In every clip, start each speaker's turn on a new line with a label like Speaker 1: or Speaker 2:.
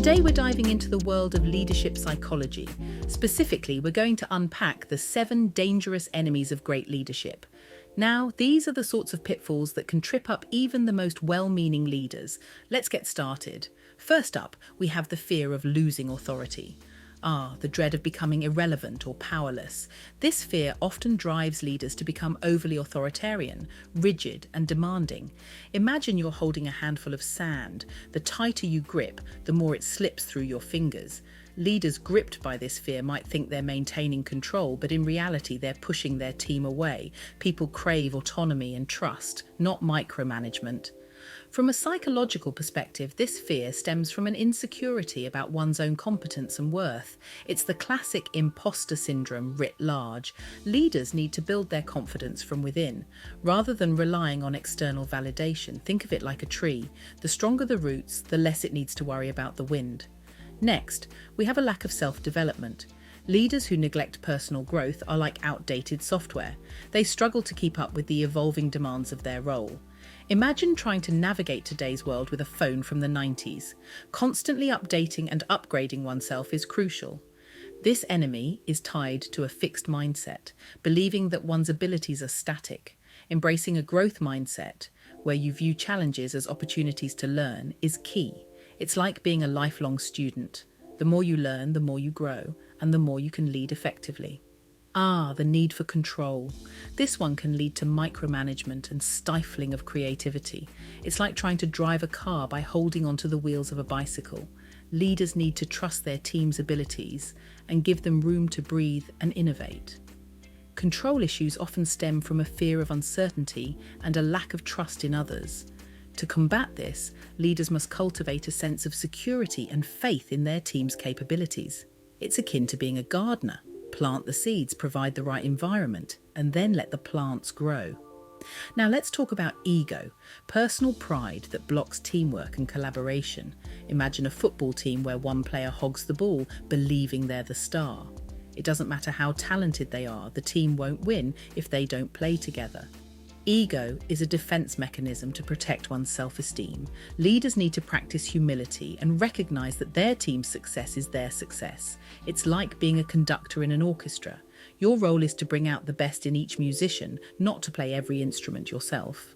Speaker 1: Today we're diving into the world of leadership psychology. Specifically, we're going to unpack the 7 dangerous enemies of great leadership. Now, these are the sorts of pitfalls that can trip up even the most well-meaning leaders. Let's get started. First up, we have the fear of losing authority. The dread of becoming irrelevant or powerless. This fear often drives leaders to become overly authoritarian, rigid, and demanding. Imagine you're holding a handful of sand. The tighter you grip, the more it slips through your fingers. Leaders gripped by this fear might think they're maintaining control, but in reality, they're pushing their team away. People crave autonomy and trust, not micromanagement. From a psychological perspective, this fear stems from an insecurity about one's own competence and worth. It's the classic imposter syndrome writ large. Leaders need to build their confidence from within, rather than relying on external validation. Think of it like a tree. The stronger the roots, the less it needs to worry about the wind. Next, we have a lack of self-development. Leaders who neglect personal growth are like outdated software. They struggle to keep up with the evolving demands of their role. Imagine trying to navigate today's world with a phone from the 90s. Constantly updating and upgrading oneself is crucial. This enemy is tied to a fixed mindset, believing that one's abilities are static. Embracing a growth mindset, where you view challenges as opportunities to learn, is key. It's like being a lifelong student. The more you learn, the more you grow, and the more you can lead effectively. The need for control. This one can lead to micromanagement and stifling of creativity. It's like trying to drive a car by holding onto the wheels of a bicycle. Leaders need to trust their team's abilities and give them room to breathe and innovate. Control issues often stem from a fear of uncertainty and a lack of trust in others. To combat this, leaders must cultivate a sense of security and faith in their team's capabilities. It's akin to being a gardener. Plant the seeds, provide the right environment, and then let the plants grow. Now let's talk about ego, personal pride that blocks teamwork and collaboration. Imagine a football team where one player hogs the ball, believing they're the star. It doesn't matter how talented they are, the team won't win if they don't play together. Ego is a defense mechanism to protect one's self-esteem. Leaders need to practice humility and recognize that their team's success is their success. It's like being a conductor in an orchestra. Your role is to bring out the best in each musician, not to play every instrument yourself.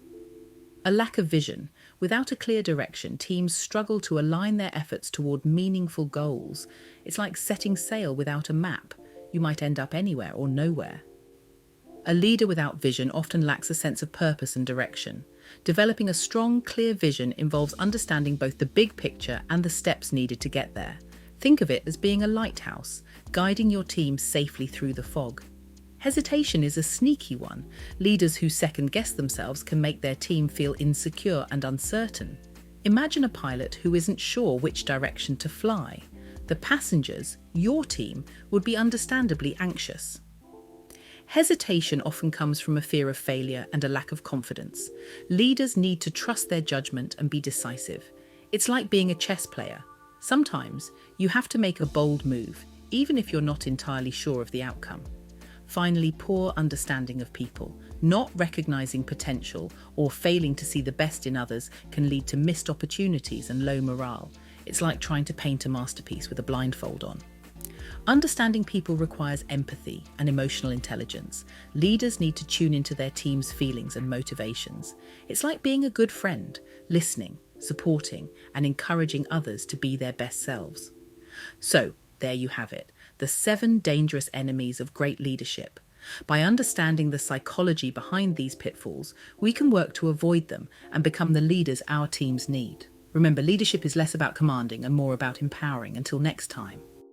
Speaker 1: A lack of vision. Without a clear direction, teams struggle to align their efforts toward meaningful goals. It's like setting sail without a map. You might end up anywhere or nowhere. A leader without vision often lacks a sense of purpose and direction. Developing a strong, clear vision involves understanding both the big picture and the steps needed to get there. Think of it as being a lighthouse, guiding your team safely through the fog. Hesitation is a sneaky one. Leaders who second-guess themselves can make their team feel insecure and uncertain. Imagine a pilot who isn't sure which direction to fly. The passengers, your team, would be understandably anxious. Hesitation often comes from a fear of failure and a lack of confidence. Leaders need to trust their judgment and be decisive. It's like being a chess player. Sometimes you have to make a bold move, even if you're not entirely sure of the outcome. Finally, poor understanding of people. Not recognizing potential or failing to see the best in others can lead to missed opportunities and low morale. It's like trying to paint a masterpiece with a blindfold on. Understanding people requires empathy and emotional intelligence. Leaders need to tune into their team's feelings and motivations. It's like being a good friend, listening, supporting, and encouraging others to be their best selves. So, there you have it, the 7 dangerous enemies of great leadership. By understanding the psychology behind these pitfalls, we can work to avoid them and become the leaders our teams need. Remember, leadership is less about commanding and more about empowering. Until next time.